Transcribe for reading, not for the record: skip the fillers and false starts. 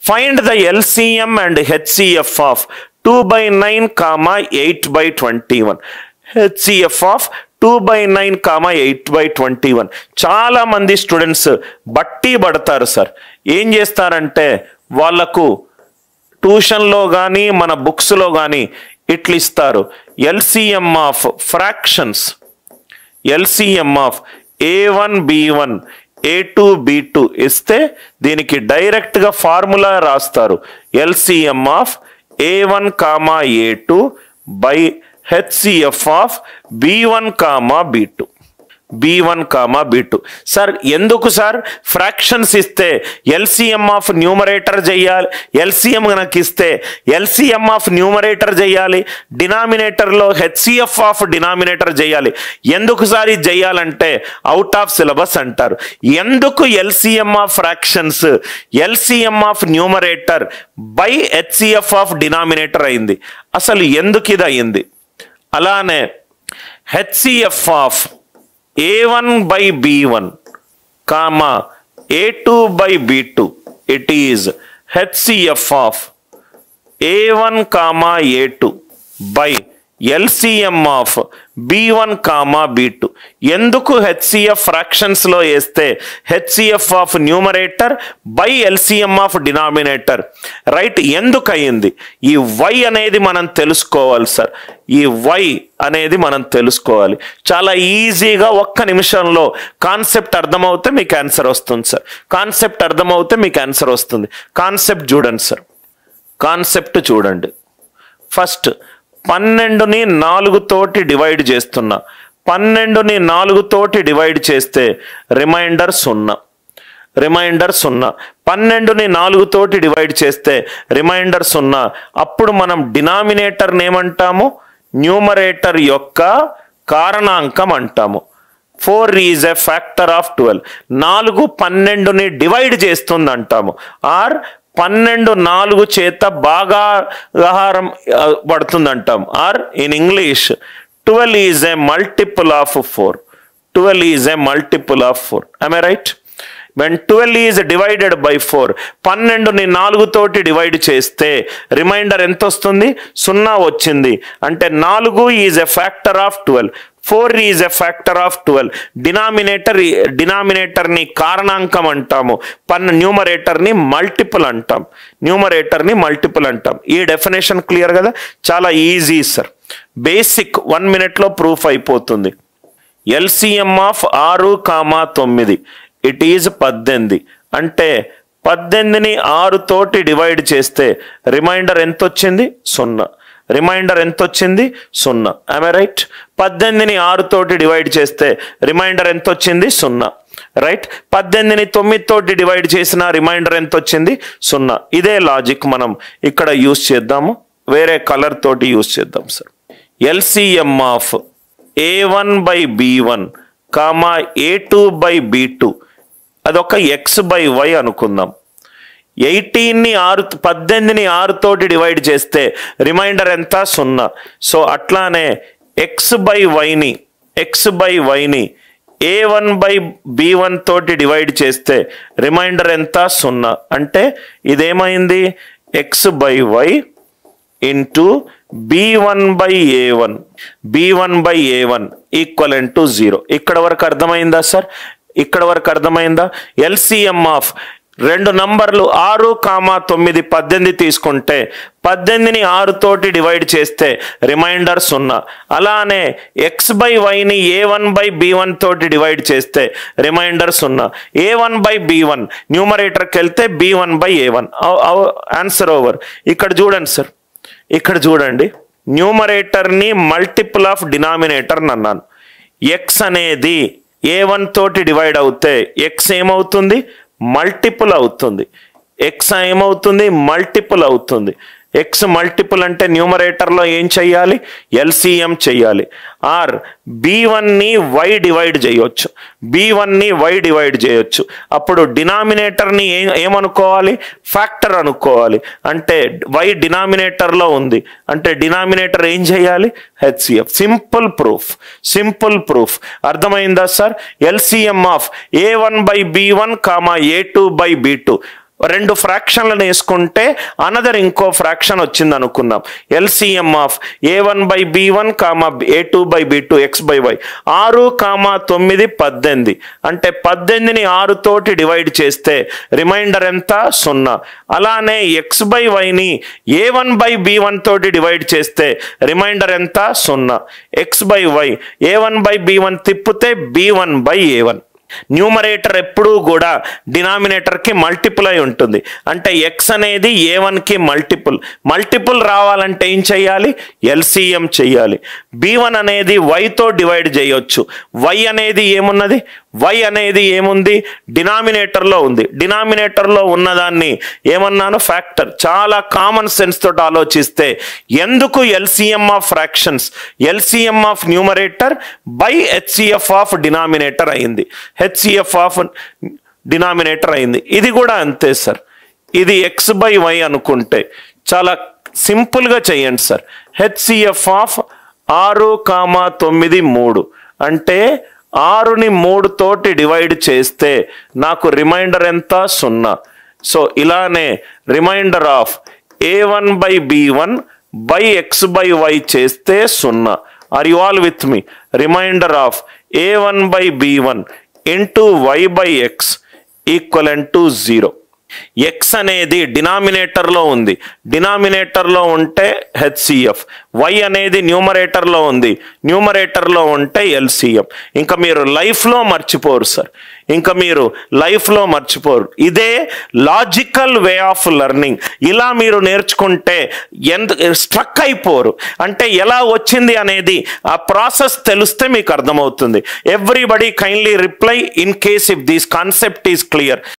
Find the LCM and HCF of 2/9, 8/21. HCF of 2/9, 8/21. చాలా మంది students బట్టి పడతారు సార్. ఏం చేస్తారంటే వాళ్ళకు ట్యూషన్లో కానీ మన బుక్స్లో కానీ ఇట్లా ఇస్తారు. LCM of fractions, LCM of A1 B1 A2 B2 ఇస్తే దీనికి డైరెక్ట్గా ఫార్ములా రాస్తారు. LCM of A1, A2 by HCF of B1, B2. B1, B2. Sir ఎందుకు సార్ ఫ్రాక్షన్స్ ఇస్తే ఎల్సిఎం ఆఫ్ న్యూమరేటర్ చేయాలి, ఎల్సిఎం కనుక ఇస్తే ఎల్సిఎం ఆఫ్ న్యూమరేటర్ చేయాలి, డినామినేటర్లో హెచ్సిఎఫ్ ఆఫ్ డినామినేటర్ చేయాలి. ఎందుకు సార్ ఇది చేయాలంటే అవుట్ ఆఫ్ సిలబస్ అంటారు. ఎందుకు LCM of fractions LCM of numerator by HCF of denominator అయింది? అసలు ఎందుకు ఇది అయింది? అలానే HCF of A1 by B1, A2 by B2, it is HCF of A1, A2 by LCM of B1, B2. ఎందుకు HCF fractions లో వేస్తే HCF of numerator by LCM of denominator right ఎందుకు అయింది? ఈ వై అనేది మనం తెలుసుకోవాలి సార్. ఈ వై అనేది మనం తెలుసుకోవాలి. చాలా ఈజీగా ఒక్క నిమిషంలో కాన్సెప్ట్ అర్థమవుతే మీకు ఆన్సర్ వస్తుంది సార్. కాన్సెప్ట్ అర్థమవుతే మీకు ఆన్సర్ వస్తుంది. కాన్సెప్ట్ చూడండి సార్. కాన్సెప్ట్ చూడండి. ఫస్ట్ 12ని 4 తోటి డివైడ్ చేస్తున్నా. 12ని 4 తోటి డివైడ్ చేస్తే రిమైండర్ 0. రిమైండర్ 0. 12ని 4 తోటి డివైడ్ చేస్తే రిమైండర్ 0. అప్పుడు మనం డినామినేటర్ని ఏమంటాము? న్యూమరేటర్ యొక్క కారణాంకం అంటాము. 4 ఈజ్ ఎ ఫ్యాక్టర్ ఆఫ్ 12. 4 12ని డివైడ్ చేస్తుంది అంటాము. ఆర్ 12 4 చేత భాగాహారం పడుతుంది అంటాం. Or in English 12 is a multiple of 4. 12 is a multiple of 4. am I right? when 12 is divided by 4, 12ని 4 తోటి డివైడ్ చేస్తే రిమైండర్ ఎంత వస్తుంది? 0 వచ్చింది. అంటే 4 is a factor of 12. 4 is a factor of 12. డినామినేటర్ని కారణాంకం అంటాము. న్యూమరేటర్ని మల్టిపుల్ అంటాం. న్యూమరేటర్ని మల్టిపుల్ అంటాం. ఈ డెఫినేషన్ క్లియర్ కదా? చాలా easy sir. Basic 1 minute proof అయిపోతుంది. LCM of 6, 9 it is 18. అంటే 18ని 6 తోటి డివైడ్ చేస్తే రిమైండర్ ఎంత వచ్చింది? 0. రిమైండర్ ఎంత వచ్చింది? 0. am I right? 18ని 6 తోటి డివైడ్ చేస్తే రిమైండర్ ఎంత వచ్చింది? 0. రైట్. 18ని 9 తోటి డివైడ్ చేసిన రిమైండర్ ఎంత వచ్చింది? 0. ఇదే లాజిక్ మనం ఇక్కడ యూజ్ చేద్దాము. వేరే కలర్ తోటి యూజ్ చేద్దాం sir. LCM of A1 by B1, A2 by B2 అదొక ఎక్స్ బై వై అనుకుందాం. 18ని 6 తోటి డివైడ్ చేస్తే రిమైండర్ ఎంత? 0. సో అట్లానే X by వైని A1 by B1 తోటి డివైడ్ చేస్తే రిమైండర్ ఎంత? 0. అంటే ఇదేమైంది? X by Y into B1 by A1, B1 by A1 equivalent to 0. ఇక్కడ వరకు అర్థమైందా సార్? ఇక్కడ వరకు అర్థమైందా? ఎల్సిఎం ఆఫ్ 2 నంబర్లు 6, 9, 18 తీసుకుంటే 18ని 6 తోటి డివైడ్ చేస్తే రిమైండర్ 0. అలానే X by వైని A1 by B1 తోటి డివైడ్ చేస్తే రిమైండర్ 0. A1 by B1 న్యూమరేటర్కి వెళ్తే B1 by A1. Answer over. ఇక్కడ చూడండి సార్. ఇక్కడ చూడండి. న్యూమరేటర్ని మల్టిపుల్ ఆఫ్ డినామినేటర్ అన్నాను. ఎక్స్ అనేది A1 తోటి డివైడ్ అవుతే ఎక్స్ ఏమవుతుంది? మల్టిపుల్ అవుతుంది. ఎక్స్ ఏమవుతుంది? మల్టిపుల్ అవుతుంది. ఎక్స్ మల్టిపుల్ అంటే న్యూమరేటర్లో ఏం చెయ్యాలి? ఎల్సిఎం చెయ్యాలి. ఆర్ B1ని వై డివైడ్ చేయొచ్చు. B1ని వై డివైడ్ చేయొచ్చు. అప్పుడు డినామినేటర్ని ఏమనుకోవాలి? ఫ్యాక్టర్ అనుకోవాలి. అంటే వై డినామినేటర్లో ఉంది అంటే డినామినేటర్ ఏం చేయాలి? HCF. Simple proof. Simple proof. అర్థమైందా sir? LCM of A1 by B1, A2 by B2 రెండు ఫ్రాక్షన్లను వేసుకుంటే అనదర్ ఇంకో ఫ్రాక్షన్ వచ్చింది అనుకుందాం. LCM of a1/b1 a2/b2 x/y 6, 9 18. అంటే 18ని 6 తోటి డివైడ్ చేస్తే రిమైండర్ ఎంత? 0. అలానే x/yని a1/b1 తోటి డివైడ్ చేస్తే రిమైండర్ ఎంత? 0. x/y a1/b1 తిప్పితే b1/a1. న్యూమరేటర్ ఎప్పుడూ కూడా డినామినేటర్కి మల్టిపుల్ అయి ఉంటుంది. అంటే ఎక్స్ అనేది a1కి మల్టిపుల్ రావాలంటే ఏం చేయాలి? ఎల్సిఎం చేయాలి. b1 అనేది వైతో డివైడ్ చేయొచ్చు. వై అనేది ఏమున్నది? వై అనేది ఏముంది? డినామినేటర్లో ఉంది. డినామినేటర్లో ఉన్నదాన్ని ఏమన్నాను? ఫ్యాక్టర్. చాలా కామన్ సెన్స్ తోటి ఆలోచిస్తే ఎందుకు LCM of fractions, LCM of numerator by HCF of denominator అయింది. హెచ్సిఎఫ్ ఆఫ్ డినామినేటర్ అయింది. ఇది కూడా అంతే సార్. ఇది x/y అనుకుంటే చాలా సింపుల్గా చేయండి సార్. హెచ్సిఎఫ్ ఆఫ్ 6, 9 3 అంటే 6ని 3 తోటి డివైడ్ చేస్తే నాకు రిమైండర్ ఎంత? 0. సో ఇలానే reminder of a1/b1 by x/y చేస్తే 0. Are you all with me? Reminder of a1/b1 into y/x equivalent to 0. X అనేది డినామినేటర్లో ఉంది. డినామినేటర్లో ఉంటే హెచ్సిఎఫ్. వై అనేది న్యూమరేటర్లో ఉంది. న్యూమరేటర్లో ఉంటే ఎల్సిఎం. ఇంకా మీరు లైఫ్లో మర్చిపోరు సార్. ఇదే లాజికల్ వే ఆఫ్ లెర్నింగ్. ఇలా మీరు నేర్చుకుంటే స్ట్రక్ అయిపోరు. అంటే ఎలా వచ్చింది అనేది ఆ ప్రాసెస్ తెలిస్తే మీకు అర్థమవుతుంది. Everybody kindly reply in case if this concept is clear.